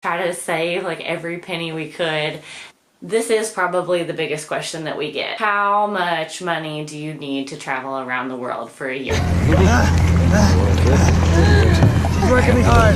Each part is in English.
Try to save like every penny we could. This is probably the biggest question that we get. How much money do you need to travel around the world for a year? She's working me hard.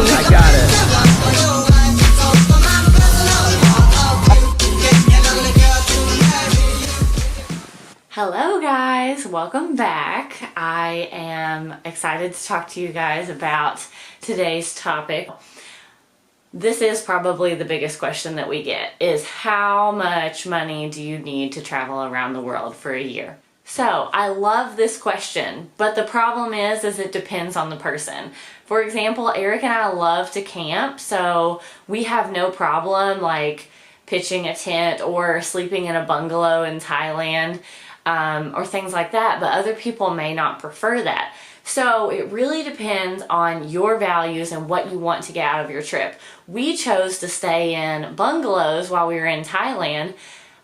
I got it. Hello guys, welcome back. I am excited to talk to you guys about today's topic. This is probably the biggest question that we get, is how much money do you need to travel around the world for a year? So I love this question, but the problem is it depends on the person. For example, Eric and I love to camp, so we have no problem like pitching a tent or sleeping in a bungalow in Thailand or things like that, but other people may not prefer that. So it really depends on your values and what you want to get out of your trip. We chose to stay in bungalows while we were in Thailand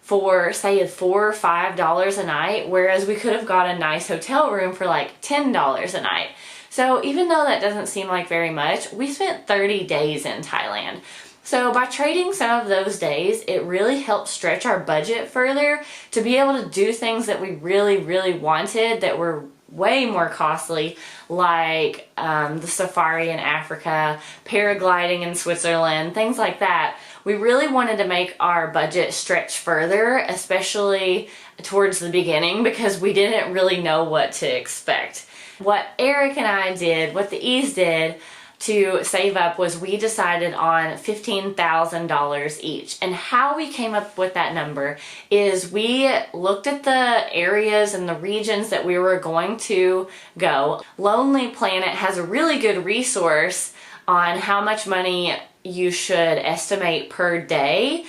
for say $4 or $5 a night, whereas we could have got a nice hotel room for like $10 a night. So even though that doesn't seem like very much, we spent 30 days in Thailand. So by trading some of those days, it really helped stretch our budget further to be able to do things that we really wanted that were way more costly, like the safari in Africa, paragliding in Switzerland, things like that. We really wanted to make our budget stretch further, especially towards the beginning, because we didn't really know what to expect. What Eric and I did, what the E's did to save up, was we decided on $15,000 each. And how we came up with that number is we looked at the areas and the regions that we were going to go. Lonely Planet has a really good resource on how much money you should estimate per day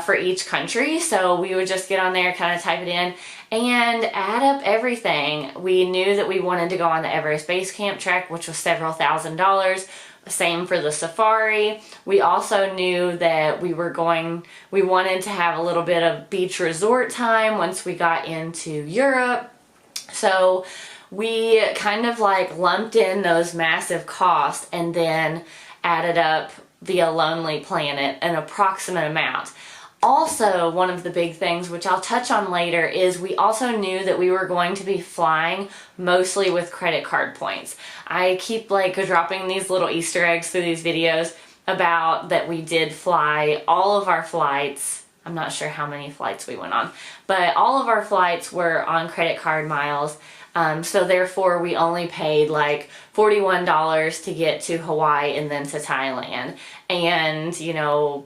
for each country. So we would just get on there, kind of type it in and add up everything. We knew that we wanted to go on the Everest Base Camp trek, which was several $1,000s. Same for the safari. We also knew that we wanted to have a little bit of beach resort time once we got into Europe. So we kind of like lumped in those massive costs and then added up via Lonely Planet an approximate amount. Also, one of the big things, which I'll touch on later, is we also knew that we were going to be flying mostly with credit card points. I keep like dropping these little Easter eggs through these videos about that we did fly all of our flights. I'm not sure how many flights we went on, but all of our flights were on credit card miles. So therefore we only paid like $41 to get to Hawaii and then to Thailand. And, you know,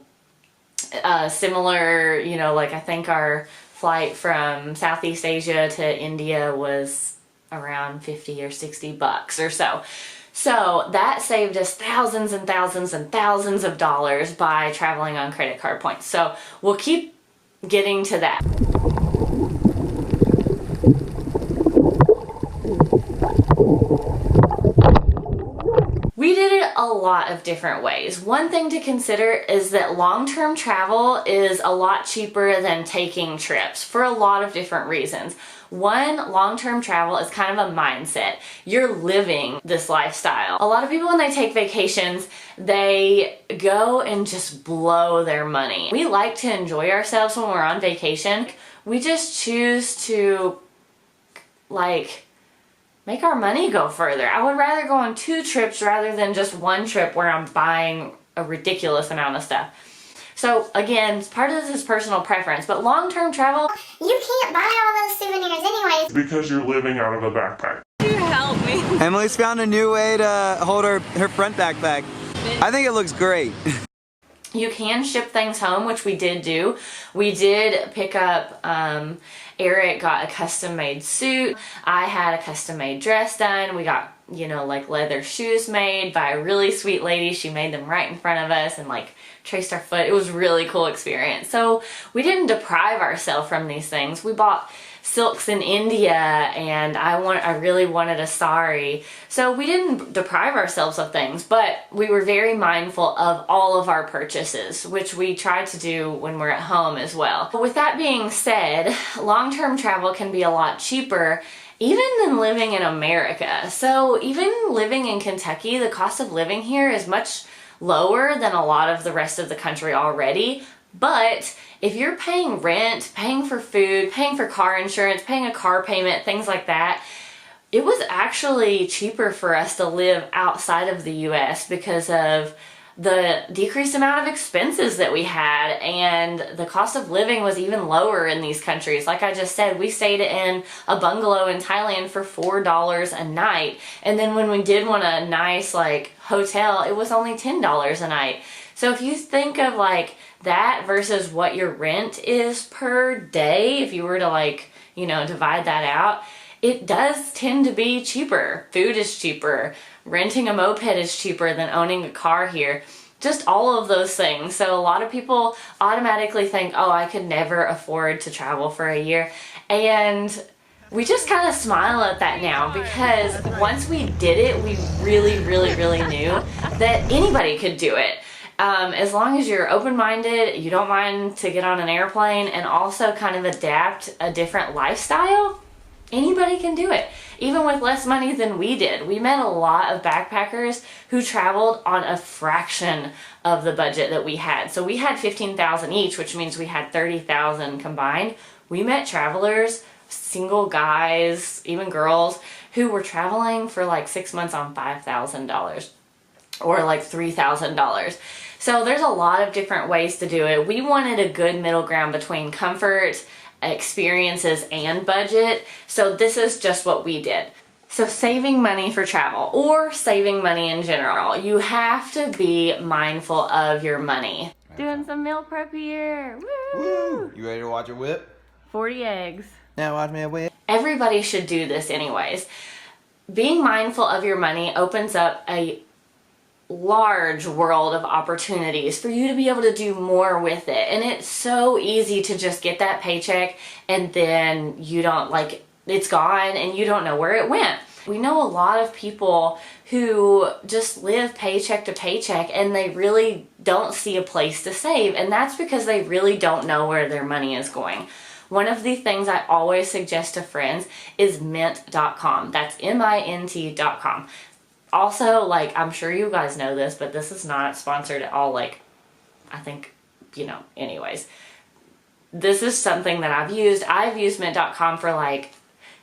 similar, you know, like I think our flight from Southeast Asia to India was around 50 or 60 bucks or so. So that saved us thousands and thousands and thousands of dollars by traveling on credit card points. So we'll keep getting to that. We did it a lot of different ways. One thing to consider is that long-term travel is a lot cheaper than taking trips for a lot of different reasons. One, long-term travel is kind of a mindset. You're living this lifestyle. A lot of people, when they take vacations, they go and just blow their money. We like to enjoy ourselves when we're on vacation. We just choose to like make our money go further. I would rather go on 2 trips rather than just 1 trip where I'm buying a ridiculous amount of stuff. So again, part of this is personal preference, but long-term travel, you can't buy all those souvenirs anyways. Because you're living out of a backpack. you help me. Emily's found a new way to hold her front backpack. I think it looks great. You can ship things home, which we did do. We did pick up, Eric got a custom-made suit. I had a custom-made dress done. We got, you know, like leather shoes made by a really sweet lady. She made them right in front of us and like traced our foot. It was a really cool experience. So we didn't deprive ourselves from these things. We bought silks in India, and I really wanted a sari. So we didn't deprive ourselves of things, but we were very mindful of all of our purchases, which we try to do when we're at home as well. But with that being said, long-term travel can be a lot cheaper even than living in America. So even living in Kentucky, the cost of living here is much lower than a lot of the rest of the country already. But if you're paying rent, paying for food, paying for car insurance, paying a car payment, things like that, it was actually cheaper for us to live outside of the US because of the decreased amount of expenses that we had, and the cost of living was even lower in these countries. Like I just said, we stayed in a bungalow in Thailand for $4 a night, and then when we did want a nice like hotel, it was only $10 a night. So if you think of like that versus what your rent is per day, if you were to like, you know, divide that out, it does tend to be cheaper. Food is cheaper. Renting a moped is cheaper than owning a car here. Just all of those things. So a lot of people automatically think, oh, I could never afford to travel for a year. And we just kind of smile at that now, because once we did it, we really knew that anybody could do it. As long as you're open-minded, you don't mind to get on an airplane and also kind of adapt a different lifestyle, anybody can do it, even with less money than we did. We met a lot of backpackers who traveled on a fraction of the budget that we had. So we had $15,000 each, which means we had $30,000 combined. We met travelers, single guys, even girls, who were traveling for like 6 months on $5,000 or like $3,000. So there's a lot of different ways to do it. We wanted a good middle ground between comfort, experiences, and budget. So this is just what we did. So saving money for travel, or saving money in general, you have to be mindful of your money. Doing some meal prep here. Woo! Woo! You ready to watch a whip? 40 eggs. Now watch me a whip. Everybody should do this anyways. Being mindful of your money opens up a large world of opportunities for you to be able to do more with it. And it's so easy to just get that paycheck and then you don't, like, it's gone and you don't know where it went. We know a lot of people who just live paycheck to paycheck and they really don't see a place to save, and that's because they really don't know where their money is going. One of the things I always suggest to friends is mint.com. That's mint.com. Also, like, I'm sure you guys know this, but this is not sponsored at all. Like, I think, you know, anyways. This is something that I've used. I've used mint.com for like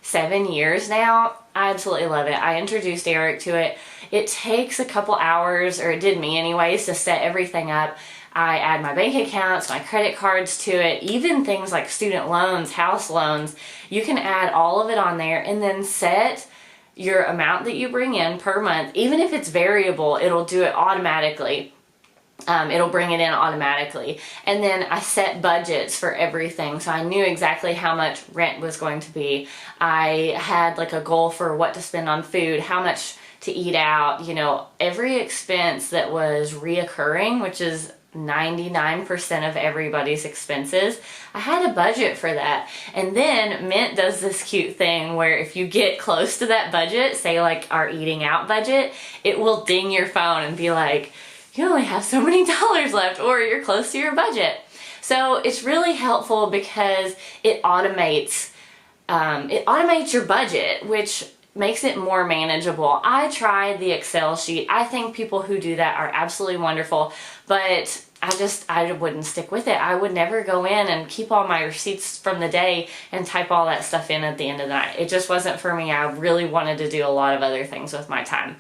7 years now. I absolutely love it. I introduced Eric to it. It takes a couple hours, or it did me anyways, to set everything up. I add my bank accounts, my credit cards to it, even things like student loans, house loans. You can add all of it on there and then set your amount that you bring in per month. Even if it's variable, it'll do it automatically. It'll bring it in automatically. And then I set budgets for everything, so I knew exactly how much rent was going to be. I had like a goal for what to spend on food, how much to eat out, you know, every expense that was reoccurring, which is 99% of everybody's expenses. I had a budget for that. And then Mint does this cute thing where if you get close to that budget, say like our eating out budget, it will ding your phone and be like, you only have so many dollars left, or you're close to your budget. So it's really helpful because it automates your budget, which makes it more manageable. I tried the Excel sheet. I think people who do that are absolutely wonderful, but I wouldn't stick with it. I would never go in and keep all my receipts from the day and type all that stuff in at the end of the night. It just wasn't for me. I really wanted to do a lot of other things with my time.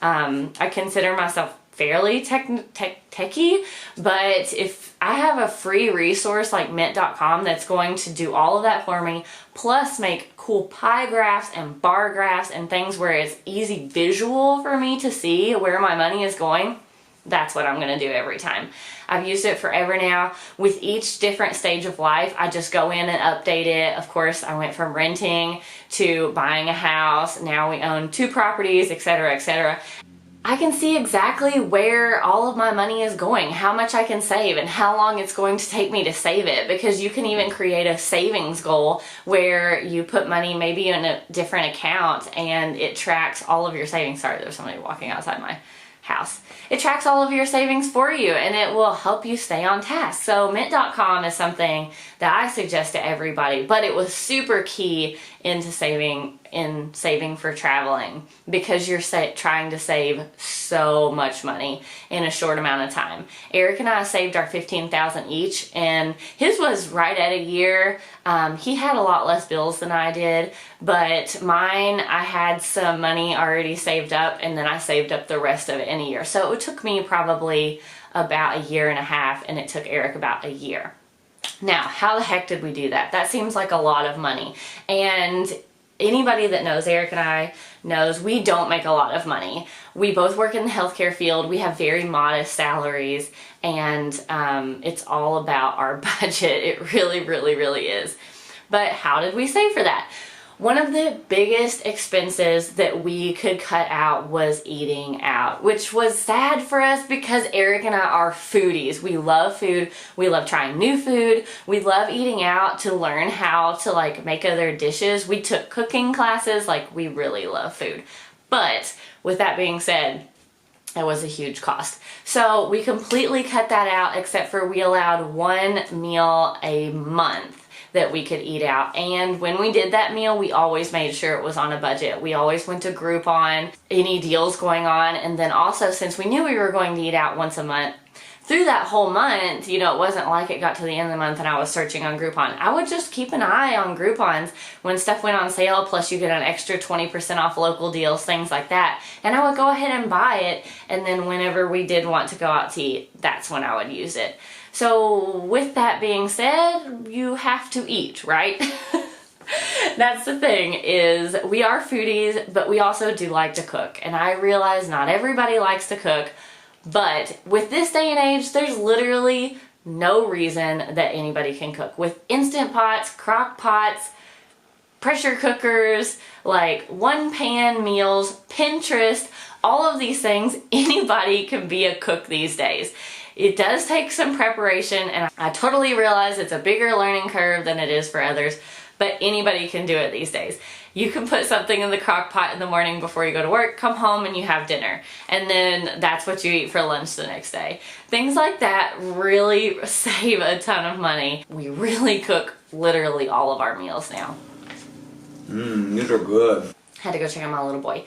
I consider myself fairly techie, but if I have a free resource like mint.com that's going to do all of that for me, plus make cool pie graphs and bar graphs and things where it's easy visual for me to see where my money is going, that's what I'm going to do every time. I've used it forever now. With each different stage of life, I just go in and update it. Of course, I went from renting to buying a house. Now we own 2 properties, etc., etc. I can see exactly where all of my money is going, how much I can save, and how long it's going to take me to save it, because you can even create a savings goal where you put money maybe in a different account and it tracks all of your savings. Sorry, there's somebody walking outside my house. It tracks all of your savings for you and it will help you stay on task. So mint.com is something that I suggest to everybody, but it was super key into saving for traveling, because you're trying to save so much money in a short amount of time. Eric and I saved our $15,000 each, and his was right at a year. He had a lot less bills than I did, but mine, I had some money already saved up, and then I saved up the rest of it in a year. So it took me probably about a year and a half, and it took Eric about a year. Now, how the heck did we do that? That seems like a lot of money. And anybody that knows Eric and I knows we don't make a lot of money. We both work in the healthcare field. We have very modest salaries, and it's all about our budget. It really, really, really is. But how did we save for that? One of the biggest expenses that we could cut out was eating out, which was sad for us because Eric and I are foodies. We love food. We love trying new food. We love eating out to learn how to like make other dishes. We took cooking classes. Like, we really love food. But with that being said, it was a huge cost. So we completely cut that out, except for we allowed one meal a month that we could eat out. And when we did that meal, we always made sure it was on a budget. We always went to Groupon, any deals going on. And then also, since we knew we were going to eat out once a month, through that whole month, you know, it wasn't like it got to the end of the month and I was searching on Groupon. I would just keep an eye on Groupons when stuff went on sale, plus you get an extra 20% off local deals, things like that. And I would go ahead and buy it. And then whenever we did want to go out to eat, that's when I would use it. So with that being said, you have to eat, right? That's the thing, is we are foodies, but we also do like to cook. And I realize not everybody likes to cook, but with this day and age, there's literally no reason that anybody can cook. With Instant Pots, crock pots, pressure cookers, like one pan meals, Pinterest, all of these things, anybody can be a cook these days. It does take some preparation, and I totally realize it's a bigger learning curve than it is for others, but anybody can do it these days. You can put something in the crock pot in the morning before you go to work, come home, and you have dinner. And then that's what you eat for lunch the next day. Things like that really save a ton of money. We really cook literally all of our meals now. These are good. Had to go check on my little boy.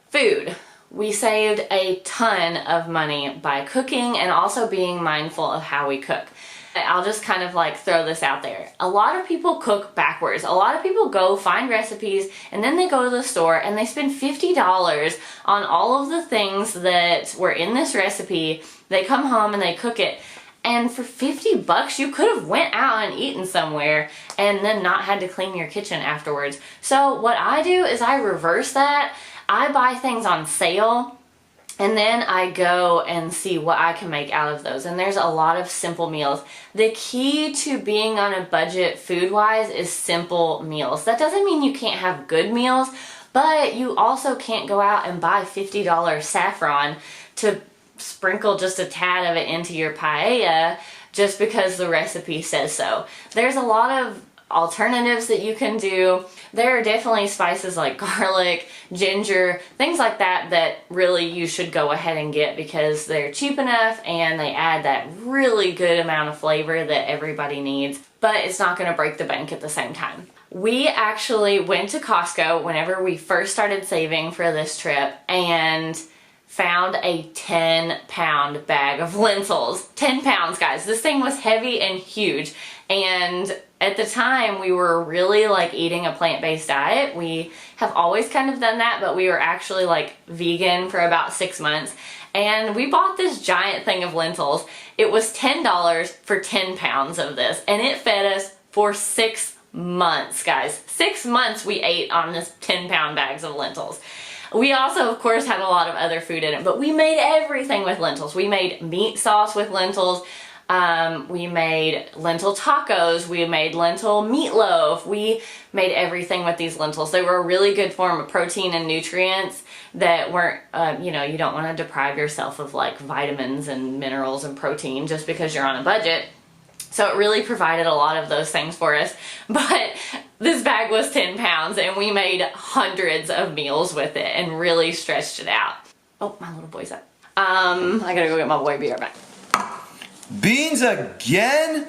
Food. We saved a ton of money by cooking and also being mindful of how we cook. I'll just kind of like throw this out there. A lot of people cook backwards. A lot of people go find recipes and then they go to the store and they spend $50 on all of the things that were in this recipe. They come home and they cook it. And for $50, you could have went out and eaten somewhere and then not had to clean your kitchen afterwards. So what I do is I reverse that. I buy things on sale and then I go and see what I can make out of those. And there's a lot of simple meals. The key to being on a budget food-wise is simple meals. That doesn't mean you can't have good meals, but you also can't go out and buy $50 saffron to sprinkle just a tad of it into your paella just because the recipe says so. There's a lot of alternatives that you can do. There are definitely spices like garlic, ginger, things like that that really you should go ahead and get because they're cheap enough and they add that really good amount of flavor that everybody needs, but it's not going to break the bank at the same time. We actually went to Costco whenever we first started saving for this trip and found a 10-pound bag of lentils. 10 pounds, guys. This thing was heavy and huge. And at the time, we were really like eating a plant-based diet. We have always kind of done that, but we were actually like vegan for about 6 months. And we bought this giant thing of lentils. It was $10 for 10 pounds of this. And it fed us for 6 months, guys. 6 months we ate on this 10-pound bags of lentils. We also, of course, had a lot of other food in it, but we made everything with lentils. We made meat sauce with lentils. We made lentil tacos. We made lentil meatloaf. We made everything with these lentils. They were a really good form of protein and nutrients that weren't, you know, you don't want to deprive yourself of like vitamins and minerals and protein just because you're on a budget. So it really provided a lot of those things for us. But this bag was 10 pounds and we made hundreds of meals with it and really stretched it out. Oh, my little boy's up. I gotta go get my boy. Be right back. Beans again?